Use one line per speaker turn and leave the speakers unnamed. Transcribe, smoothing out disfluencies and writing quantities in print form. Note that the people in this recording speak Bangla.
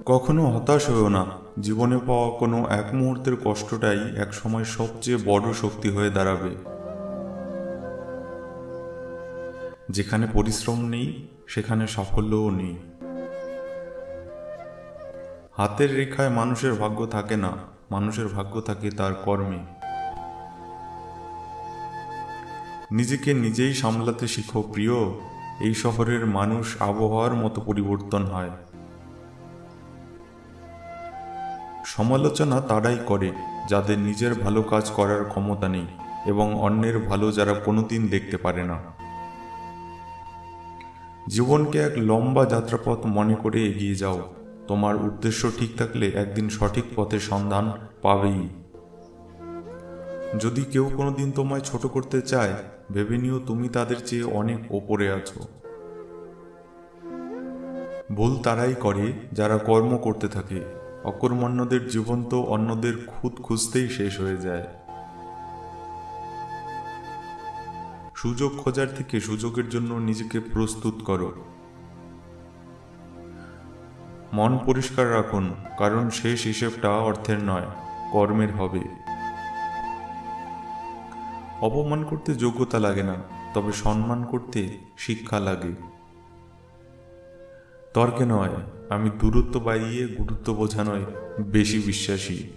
কখনো হতাশ হয়েও না। জীবনে পাওয়া কোনো এক মুহূর্তের কষ্টটাই একসময় সবচেয়ে বড় শক্তি হয়ে দাঁড়াবে। যেখানে পরিশ্রম নেই সেখানে সাফল্যও নেই। হাতের রেখায় মানুষের ভাগ্য থাকে না, মানুষের ভাগ্য থাকে তার কর্মে। নিজেকে নিজেই সামলাতে শিখো প্রিয়। এই শহরের মানুষ আবহাওয়ার মতো পরিবর্তন হয়। সমালোচনা তারাই করে যাদের নিজের ভালো কাজ করার ক্ষমতা নেই এবং অন্যের ভালো যারা কোনোদিন দেখতে পারে না। জীবনকে এক লম্বা যাত্রাপথ মনে করে এগিয়ে যাও। তোমার উদ্দেশ্য ঠিক থাকলে একদিন সঠিক পথের সন্ধান পাবেই। যদি কেউ কোনোদিন তোমায় ছোট করতে চায়, ভেবে নিও তুমি তাদের চেয়ে অনেক ওপরে আছো। ভুল তারাই করে যারা কর্ম করতে থাকে। অকর্মণ্যদের জীবন তো অন্যদের খুদ খুঁজতেই শেষ হয়ে যায়। সুযোগ খোঁজার থেকে সুযোগের জন্য নিজেকে প্রস্তুত করো। মন পরিষ্কার রাখুন, কারণ শেষ হিসেবটা অর্থের নয়, কর্মের হবে। অপমান করতে যোগ্যতা লাগে না, তবে সম্মান করতে শিক্ষা লাগে। তর্কে নয়, আমি দূরত্ব বাড়িয়ে গুরুত্ব বোঝানোয় বেশি বিশ্বাসী।